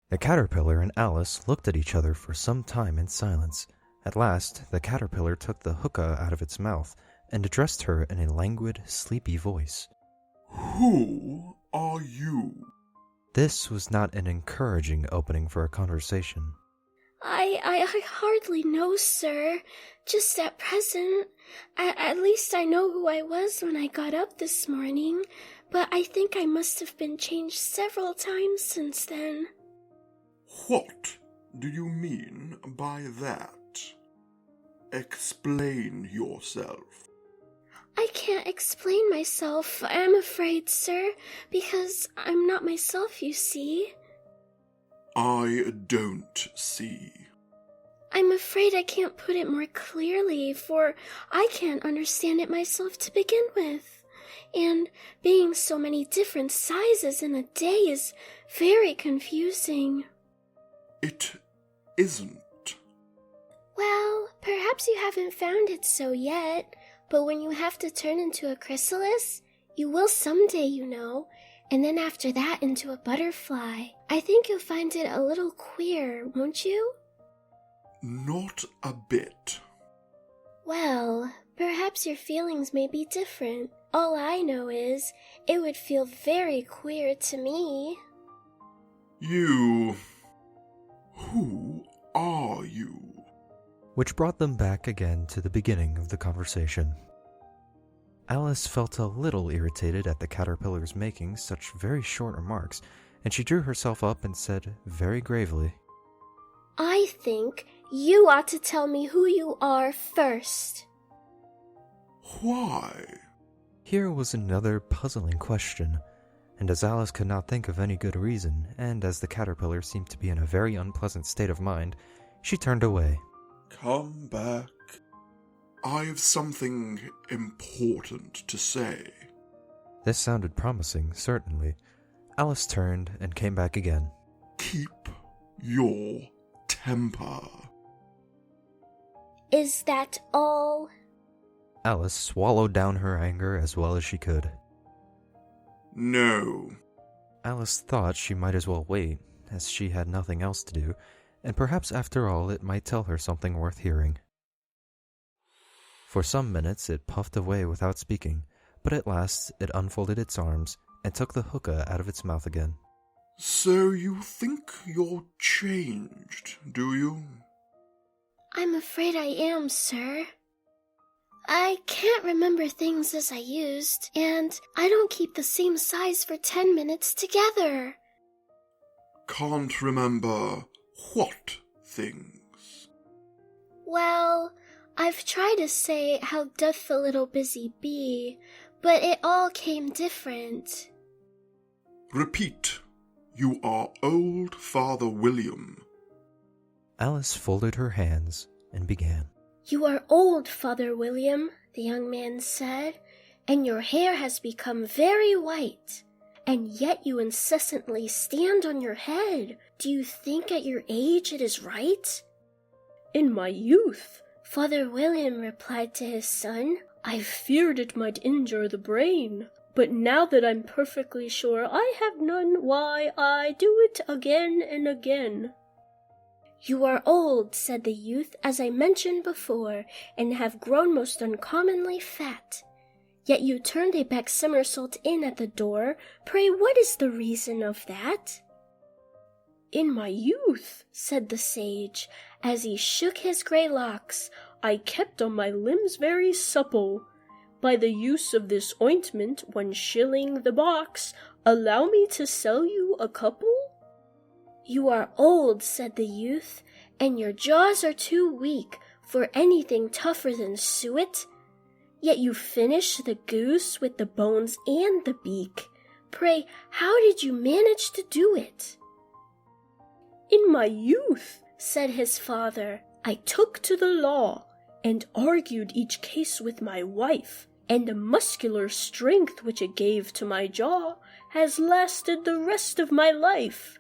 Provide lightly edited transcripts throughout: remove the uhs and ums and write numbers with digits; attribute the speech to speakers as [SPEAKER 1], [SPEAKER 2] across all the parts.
[SPEAKER 1] The caterpillar and Alice looked at each other for some time in silence. At last, the caterpillar took the hookah out of its mouth and addressed her in a languid, sleepy voice.
[SPEAKER 2] Who are you?
[SPEAKER 1] This was not an encouraging opening for a conversation.
[SPEAKER 3] I hardly know, sir. Just at present. At least I know who I was when I got up this morning, but I think I must have been changed several times since then.
[SPEAKER 2] What do you mean by that? Explain yourself.
[SPEAKER 3] I can't explain myself, I'm afraid, sir, because I'm not myself, you see.
[SPEAKER 2] I don't see.
[SPEAKER 3] I'm afraid I can't put it more clearly, for I can't understand it myself to begin with. And being so many different sizes in a day is very confusing.
[SPEAKER 2] It isn't.
[SPEAKER 3] Well, perhaps you haven't found it so yet, but when you have to turn into a chrysalis, you will someday, you know, and then after that into a butterfly. I think you'll find it a little queer, won't you?
[SPEAKER 2] Not a bit.
[SPEAKER 3] Well, perhaps your feelings may be different. All I know is, it would feel very queer to me.
[SPEAKER 2] You... Who are you?
[SPEAKER 1] Which brought them back again to the beginning of the conversation. Alice felt a little irritated at the caterpillar's making such very short remarks, and she drew herself up and said very gravely,
[SPEAKER 3] I think you ought to tell me who you are first.
[SPEAKER 2] Why?
[SPEAKER 1] Here was another puzzling question, and as Alice could not think of any good reason, and as the caterpillar seemed to be in a very unpleasant state of mind, she turned away.
[SPEAKER 2] Come back. I've something important to say.
[SPEAKER 1] This sounded promising, certainly. Alice turned and came back again.
[SPEAKER 2] Keep your temper.
[SPEAKER 3] Is that all?
[SPEAKER 1] Alice swallowed down her anger as well as she could.
[SPEAKER 2] No.
[SPEAKER 1] Alice thought she might as well wait, as she had nothing else to do, and perhaps after all it might tell her something worth hearing. For some minutes it puffed away without speaking, but at last it unfolded its arms and took the hookah out of its mouth again.
[SPEAKER 2] So you think you're changed, do you?
[SPEAKER 3] I'm afraid I am, sir. I can't remember things as I used, and I don't keep the same size for 10 minutes together.
[SPEAKER 2] Can't remember what things?
[SPEAKER 3] Well, I've tried to say how doth the little busy bee, but it all came different.
[SPEAKER 2] Repeat. You are old Father William.
[SPEAKER 1] Alice folded her hands and began.
[SPEAKER 3] You are old, Father William, the young man said, and your hair has become very white, and yet you incessantly stand on your head. Do you think at your age it is right?
[SPEAKER 4] In my youth,
[SPEAKER 3] Father William replied to his son,
[SPEAKER 4] I feared it might injure the brain, but now that I'm perfectly sure I have none, why, I do it again and again.
[SPEAKER 3] You are old, said the youth, as I mentioned before, and have grown most uncommonly fat. Yet you turned a back somersault in at the door. Pray, what is the reason of that?
[SPEAKER 4] In my youth,
[SPEAKER 3] said the sage, as he shook his grey locks,
[SPEAKER 4] I kept on my limbs very supple. By the use of this ointment, 1 shilling the box, allow me to sell you a couple?
[SPEAKER 3] You are old, said the youth, and your jaws are too weak for anything tougher than suet. Yet you finish the goose with the bones and the beak. Pray, how did you manage to do it?
[SPEAKER 4] In my youth,
[SPEAKER 3] said his father,
[SPEAKER 4] I took to the law, and argued each case with my wife, and the muscular strength which it gave to my jaw has lasted the rest of my life.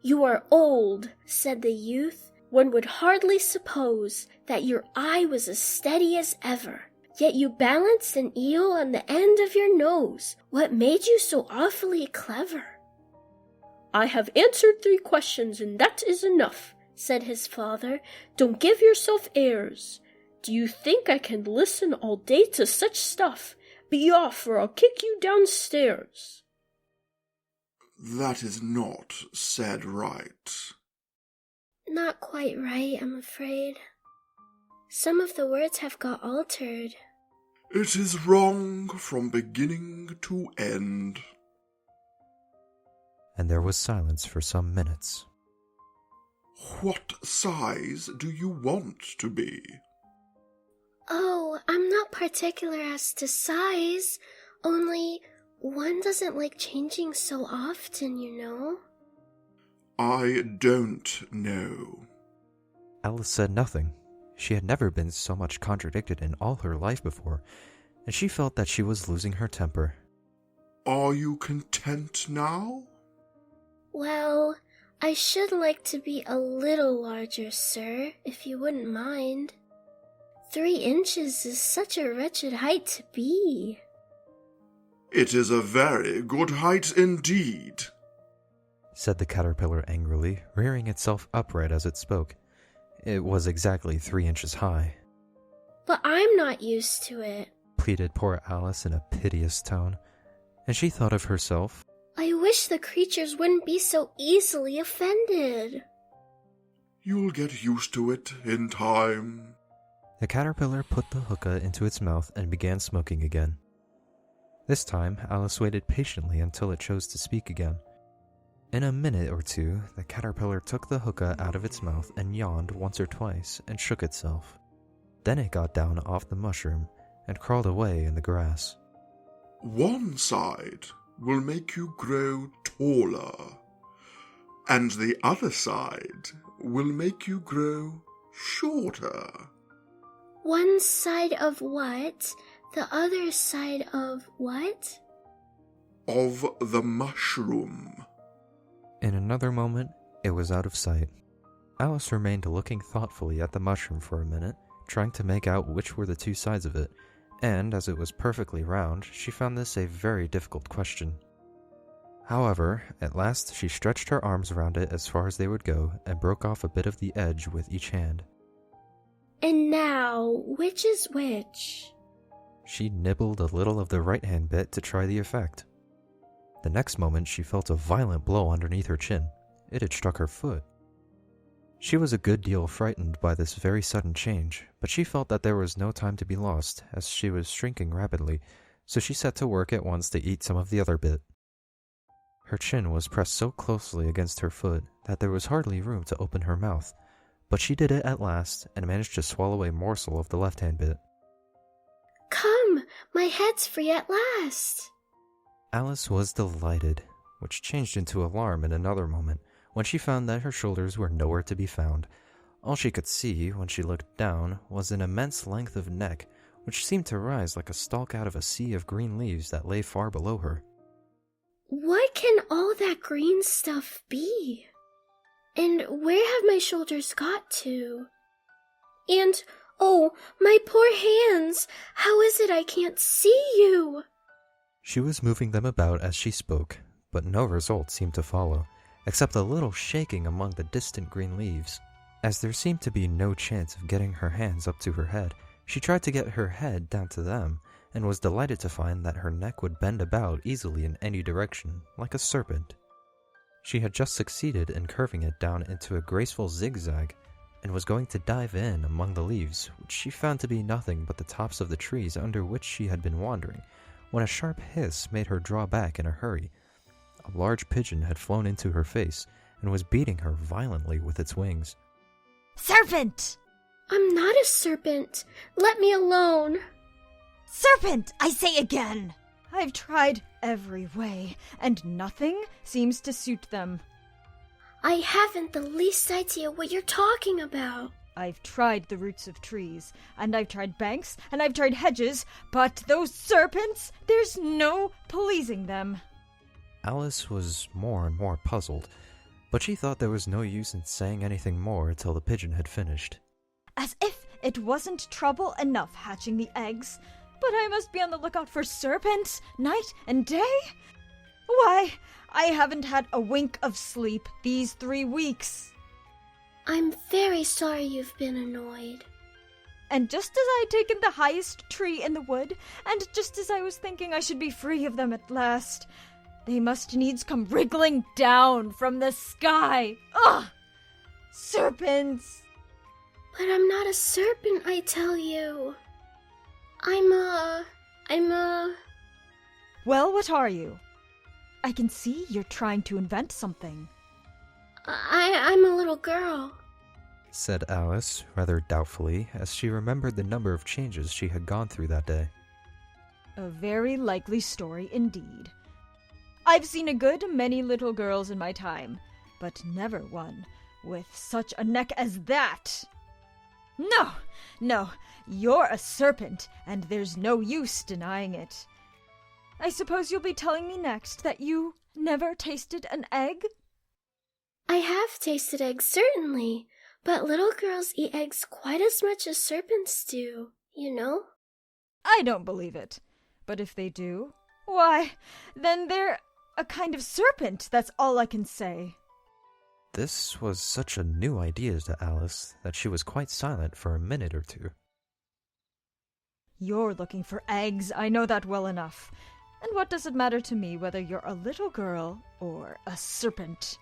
[SPEAKER 3] You are old, said the youth. One would hardly suppose that your eye was as steady as ever. Yet you balanced an eel on the end of your nose. What made you so awfully clever?
[SPEAKER 4] I have answered 3 questions, and that is enough, said his father. Don't give yourself airs. Do you think I can listen all day to such stuff? Be off, or I'll kick you downstairs.
[SPEAKER 2] That is not said right.
[SPEAKER 3] Not quite right, I'm afraid. Some of the words have got altered.
[SPEAKER 2] It is wrong from beginning to end.
[SPEAKER 1] And there was silence for some minutes.
[SPEAKER 2] What size do you want to be?
[SPEAKER 3] Oh, I'm not particular as to size, only one doesn't like changing so often, you know.
[SPEAKER 2] I don't know.
[SPEAKER 1] Alice said nothing. She had never been so much contradicted in all her life before, and she felt that she was losing her temper.
[SPEAKER 2] Are you content now?
[SPEAKER 3] Well, I should like to be a little larger, sir, if you wouldn't mind. 3 inches is such a wretched height to be.
[SPEAKER 2] It is a very good height indeed,
[SPEAKER 1] said the caterpillar angrily, rearing itself upright as it spoke. It was exactly 3 inches high.
[SPEAKER 3] But I'm not used to it,
[SPEAKER 1] pleaded poor Alice in a piteous tone, and she thought of herself.
[SPEAKER 3] I wish the creatures wouldn't be so easily offended.
[SPEAKER 2] You'll get used to it in time.
[SPEAKER 1] The caterpillar put the hookah into its mouth and began smoking again. This time, Alice waited patiently until it chose to speak again. In a minute or 2, the caterpillar took the hookah out of its mouth and yawned once or twice and shook itself. Then it got down off the mushroom and crawled away in the grass.
[SPEAKER 2] One side will make you grow taller, and the other side will make you grow shorter.
[SPEAKER 3] One side of what? The other side of what?
[SPEAKER 2] Of the mushroom.
[SPEAKER 1] In another moment, it was out of sight. Alice remained looking thoughtfully at the mushroom for a minute, trying to make out which were the 2 sides of it, and as it was perfectly round, she found this a very difficult question. However, at last she stretched her arms around it as far as they would go and broke off a bit of the edge with each hand.
[SPEAKER 3] And now, which is which?
[SPEAKER 1] She nibbled a little of the right-hand bit to try the effect. The next moment she felt a violent blow underneath her chin. It had struck her foot. She was a good deal frightened by this very sudden change, but she felt that there was no time to be lost, as she was shrinking rapidly, so she set to work at once to eat some of the other bit. Her chin was pressed so closely against her foot that there was hardly room to open her mouth, but she did it at last and managed to swallow a morsel of the left-hand bit.
[SPEAKER 3] Come, my head's free at last.
[SPEAKER 1] Alice was delighted, which changed into alarm in another moment, when she found that her shoulders were nowhere to be found. All she could see, when she looked down, was an immense length of neck, which seemed to rise like a stalk out of a sea of green leaves that lay far below her.
[SPEAKER 3] What can all that green stuff be? And where have my shoulders got to? And, oh, my poor hands! How is it I can't see you?
[SPEAKER 1] She was moving them about as she spoke, but no result seemed to follow, except a little shaking among the distant green leaves. As there seemed to be no chance of getting her hands up to her head, she tried to get her head down to them, and was delighted to find that her neck would bend about easily in any direction, like a serpent. She had just succeeded in curving it down into a graceful zigzag, and was going to dive in among the leaves, which she found to be nothing but the tops of the trees under which she had been wandering, when a sharp hiss made her draw back in a hurry. A large pigeon had flown into her face, and was beating her violently with its wings.
[SPEAKER 5] Serpent!
[SPEAKER 3] I'm not a serpent. Let me alone.
[SPEAKER 5] Serpent, I say again! I've tried every way, and nothing seems to suit them.
[SPEAKER 3] I haven't the least idea what you're talking about.
[SPEAKER 5] I've tried the roots of trees, and I've tried banks, and I've tried hedges, but those serpents, there's no pleasing them.
[SPEAKER 1] Alice was more and more puzzled, but she thought there was no use in saying anything more till the pigeon had finished.
[SPEAKER 5] As if it wasn't trouble enough hatching the eggs, but I must be on the lookout for serpents, night and day? Why, I haven't had a wink of sleep these 3 weeks.
[SPEAKER 3] I'm very sorry you've been annoyed.
[SPEAKER 5] And just as I had taken the highest tree in the wood, and just as I was thinking I should be free of them at last, they must needs come wriggling down from the sky. Ugh! Serpents!
[SPEAKER 3] But I'm not a serpent, I tell you. I'm a...
[SPEAKER 5] Well, what are you? I can see you're trying to invent something.
[SPEAKER 3] I'm a little girl.
[SPEAKER 1] Said Alice, rather doubtfully, as she remembered the number of changes she had gone through that day.
[SPEAKER 5] A very likely story indeed. I've seen a good many little girls in my time, but never one with such a neck as that. No, you're a serpent, and there's no use denying it. I suppose you'll be telling me next that you never tasted an egg?
[SPEAKER 3] I have tasted eggs, certainly, but little girls eat eggs quite as much as serpents do, you know?
[SPEAKER 5] I don't believe it. But if they do, why, then they're a kind of serpent, that's all I can say.
[SPEAKER 1] This was such a new idea to Alice that she was quite silent for a minute or two.
[SPEAKER 5] You're looking for eggs, I know that well enough. And what does it matter to me whether you're a little girl or a serpent?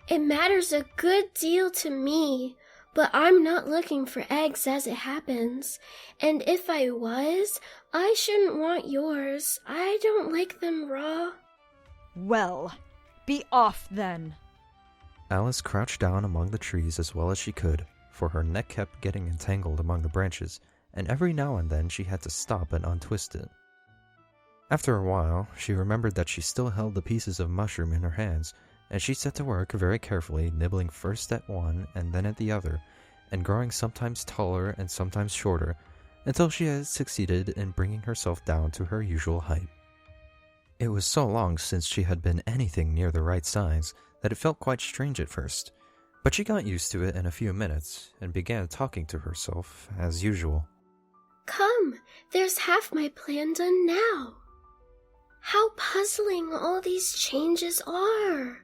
[SPEAKER 3] It matters a good deal to me, but I'm not looking for eggs as it happens. And if I was, I shouldn't want yours. I don't like them raw.
[SPEAKER 5] Well, be off then.
[SPEAKER 1] Alice crouched down among the trees as well as she could, for her neck kept getting entangled among the branches, and every now and then she had to stop and untwist it. After a while, she remembered that she still held the pieces of mushroom in her hands, and she set to work very carefully, nibbling first at one and then at the other, and growing sometimes taller and sometimes shorter, until she had succeeded in bringing herself down to her usual height. It was so long since she had been anything near the right size that it felt quite strange at first, but she got used to it in a few minutes and began talking to herself as usual.
[SPEAKER 3] Come, there's half my plan done now. How puzzling all these changes are.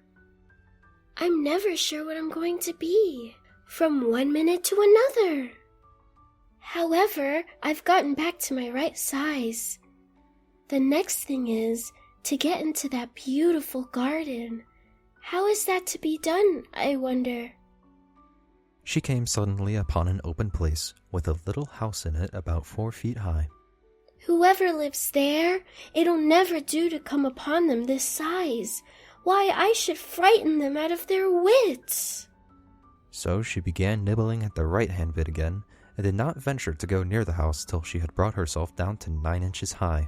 [SPEAKER 3] I'm never sure what I'm going to be, from one minute to another. However, I've gotten back to my right size. The next thing is to get into that beautiful garden. How is that to be done, I wonder?
[SPEAKER 1] She came suddenly upon an open place with a little house in it about 4 feet high.
[SPEAKER 3] Whoever lives there, it'll never do to come upon them this size. Why, I should frighten them out of their wits.
[SPEAKER 1] So she began nibbling at the right-hand bit again, and did not venture to go near the house till she had brought herself down to 9 inches high.